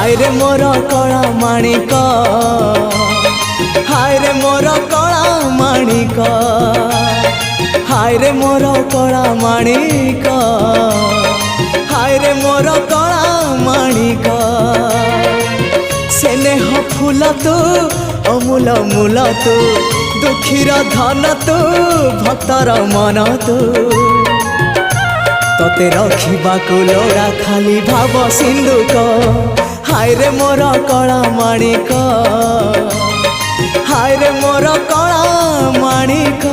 हाय रे मोर कला माणिक हाय रे मोर कला माणिक हाय रे मोर कला माणिक हाय रे मोर कला माणिक स्नेह फूल तू अमूल मूल तू दुखीर धन तू भक्तर मन तू तते रखिबाकु लोड़ा खाली भाव सिंधुक हाय रे मोर कला माणिक हाय रे मोर कला माणिक।